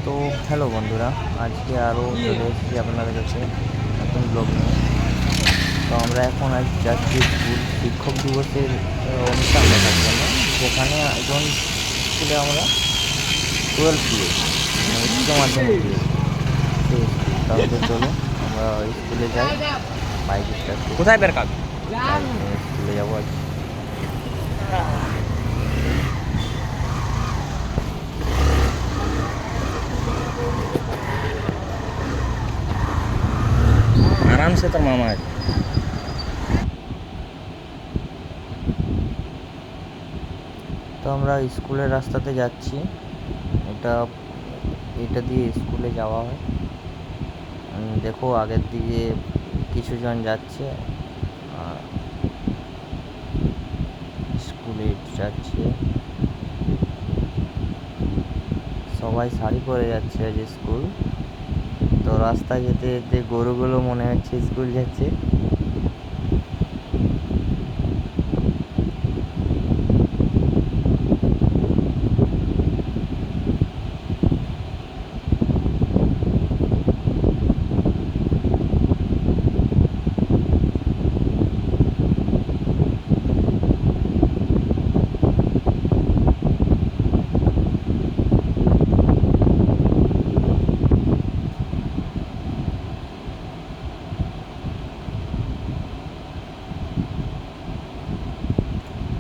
তো হ্যালো বন্ধুরা, আজকে আরও চলে এসেছি আপনাদের কাছে নতুন ব্লগ নিয়ে। তো আমরা এখন আজ যাচ্ছি স্কুল শিক্ষক দিবসের অনুষ্ঠান দেখার জন্য, যেখানে একজন স্কুলে আমরা 12 দিয়েছি, উচ্চ মাধ্যমিক দিয়েছি সেই স্কুল। তাহলে চলো আমরা স্কুলে যাই, বাইক স্টার্ট করি। কোথায় বের কাজ? স্কুলে যাবো আজ। आराम से तो मामा है। তো আমরা স্কুলের রাস্তাতে যাচ্ছি, এটা এটা দিয়ে স্কুলে যাওয়া হয়। দেখো আগের দিকে কিছুজন যাচ্ছে, স্কুলে যাচ্ছে, সবাই শাড়ি পরে যাচ্ছে আজ স্কুল। তো রাস্তায় যেতে যেতে গরুগুলো মনে হচ্ছে স্কুল যাচ্ছে।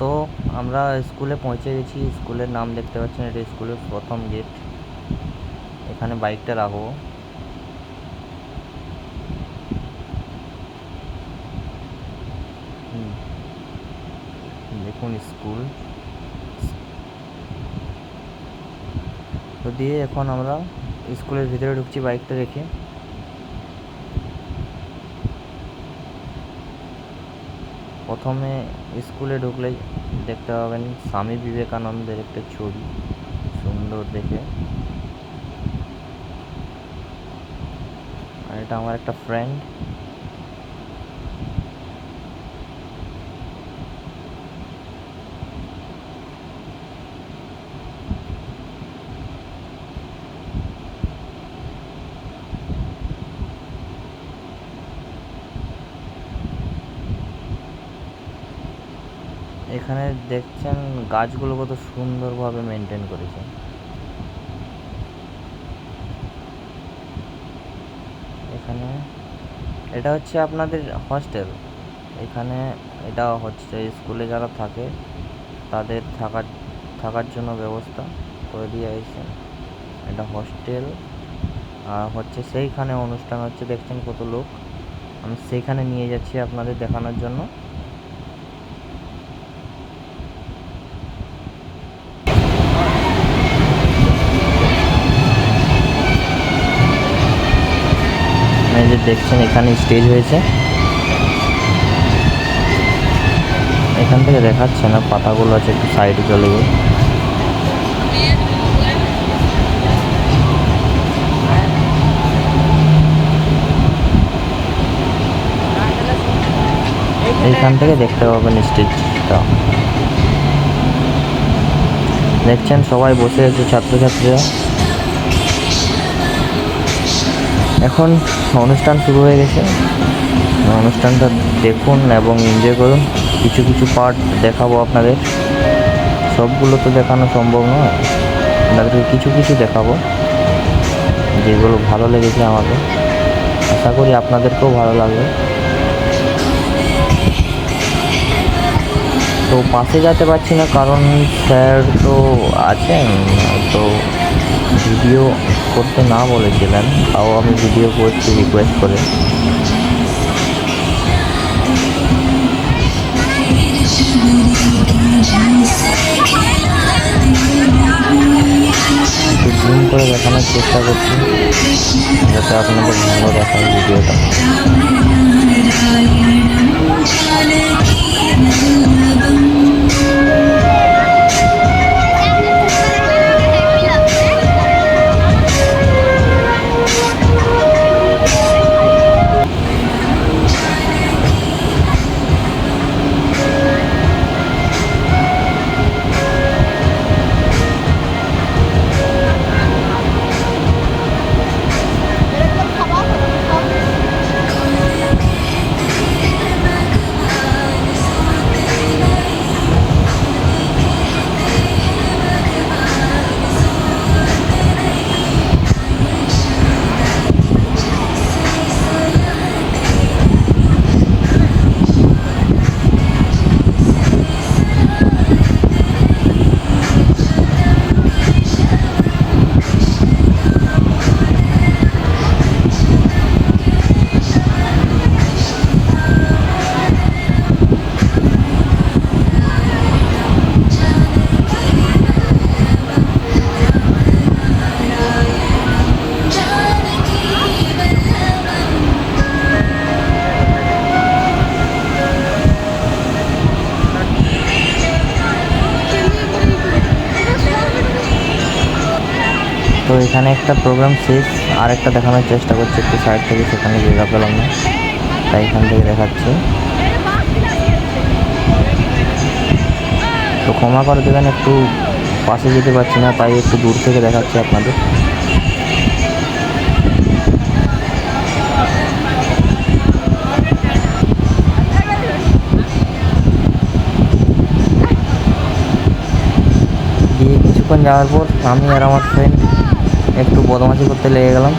তো আমরা স্কুলে পৌঁছে গেছি। স্কুলের নাম দেখতে পাচ্ছেন, এটা স্কুলের প্রথম গেট। এখানে বাইকটা রাখবো। দেখুন স্কুল। তো দিয়ে এখন আমরা স্কুলের ভিতরে ঢুকছি বাইকটা রেখে। প্রথমে স্কুলে ঢুকলে দেখতে পাবেন স্বামী বিবেকানন্দের একটা ছবি, সুন্দর দেখে। আর এটা আমার একটা ফ্রেন্ড। এখানে দেখছেন গাছগুলো কত সুন্দরভাবে মেনটেন করেছে। এখানে এটা হচ্ছে আপনাদের হস্টেল। এখানে এটা হচ্ছে স্কুলে যারা থাকে তাদের থাকার জন্য ব্যবস্থা করে দিয়ে হয়েছে। এটা হস্টেল। আর হচ্ছে সেইখানে অনুষ্ঠান হচ্ছে, দেখছেন কত লোক। আমি সেইখানে নিয়ে যাচ্ছি আপনাদের দেখানোর জন্য। এই যে দেখছেন এখানে স্টেজ হয়েছে। এখান থেকে দেখাচ্ছে না, পাতাগুলো আছে, একটু সাইডে চলে গেল। এইখান থেকে দেখতে পাবেন স্টেজটা। দেখছেন সবাই বসে আছে, ছাত্রছাত্রীরা। এখন অনুষ্ঠান শুরু হয়ে গেছে। অনুষ্ঠানটা দেখুন এবং এনজয় করুন। কিছু কিছু পার্ট দেখাবো আপনাদের, সবগুলো তো দেখানো সম্ভব নয়। আপনাদেরকে কিছু কিছু দেখাবো যেগুলো ভালো লেগেছে আমাকে। আশা করি আপনাদেরকেও ভালো লাগবে। তো পাশে যেতে পারছি না কারণ স্যার তো আছেন, তো ভিডিও করতে না বলেছিলেন, তাও আমি ভিডিও করছি রিকোয়েস্ট করে। একটু জুম করে দেখানোর চেষ্টা করছি যাতে আপনাদের ভালো দেখায় ভিডিওটা। এখানে একটা প্রোগ্রাম শেষ, আর একটা দেখানোর চেষ্টা করছি একটু সাইড থেকে, সেখানে জায়গা পেলাম না, তাই এখান থেকে দেখাচ্ছি। তো ক্ষমা করে দেবেন, একটু পাশে যেতে পারছি না, তাই একটু দূর থেকে দেখাচ্ছি আপনাদের। দিয়ে কিছুক্ষণ যাওয়ার পর আমি আর আমার ফ্রেন্ড একটু বদমাশি করতে লেগে গেলাম।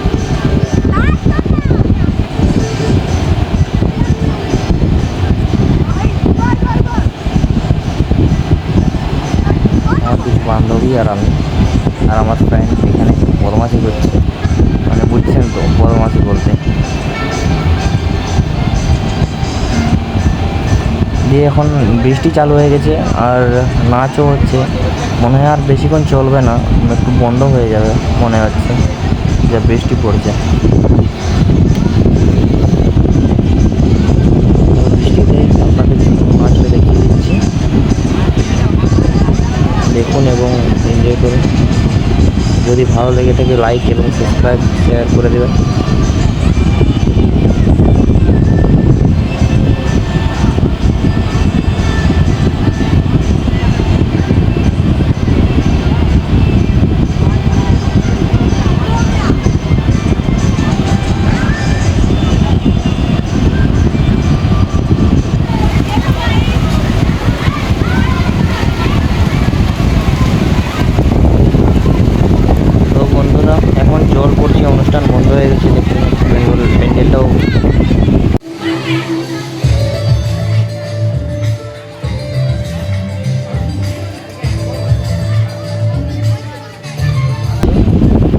আমার কিছু বান্ধবী আর আমি আর আমার ফ্রেন্ড এখানে বদমাশি করছে, মানে বুঝছেন তো বদমাশি বলতে। দিয়ে এখন বৃষ্টি চালু হয়ে গেছে আর নাচও হচ্ছে, মনে হয় আর বেশিক্ষণ চলবে না, একটু বন্ধ হয়ে যাবে মনে হচ্ছে, যা বৃষ্টি পড়ছে। বৃষ্টিতে আপনাদের নাচটা দেখিয়ে দিচ্ছি, দেখুন এবং এনজয় করুন। যদি ভালো লেগে থাকে লাইক এবং সাবস্ক্রাইব শেয়ার করে দেবেন। তো বন্ধুরা এখন জল পড়ছে, অনুষ্ঠান বন্ধ হয়ে গেছে, দেখতে বেঙ্গল প্যান্ডেলটাও।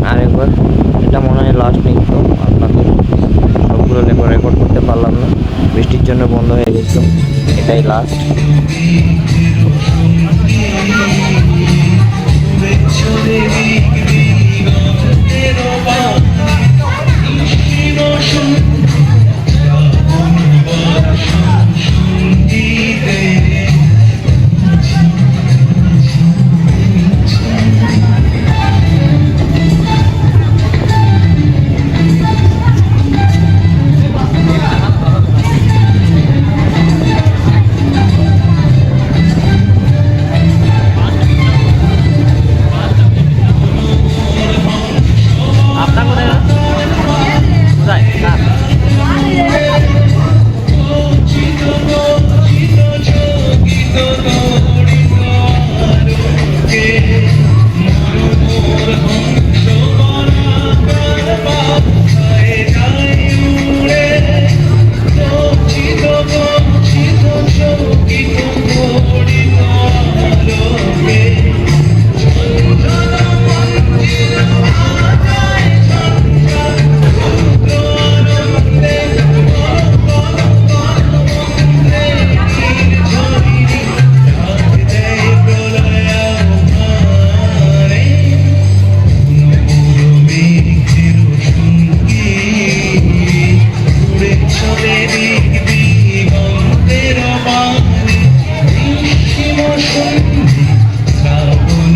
আর একবার, এটা মনে হয় লাস্ট নৃত্য, আপনাদের সবগুলো রেকর্ড করতে পারলাম না, বৃষ্টির জন্য বন্ধ হয়ে গেছিল, এটাই লাস্ট।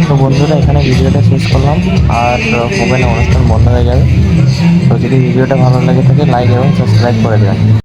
তো বন্ধুরা এখানে ভিডিওটা শেষ করলাম, আর হবে না, অনুষ্ঠান বন্ধ হয়ে যাবে। তো যদি ভিডিওটা ভালো লাগে থাকে লাইক এবং সাবস্ক্রাইব করে দেবেন।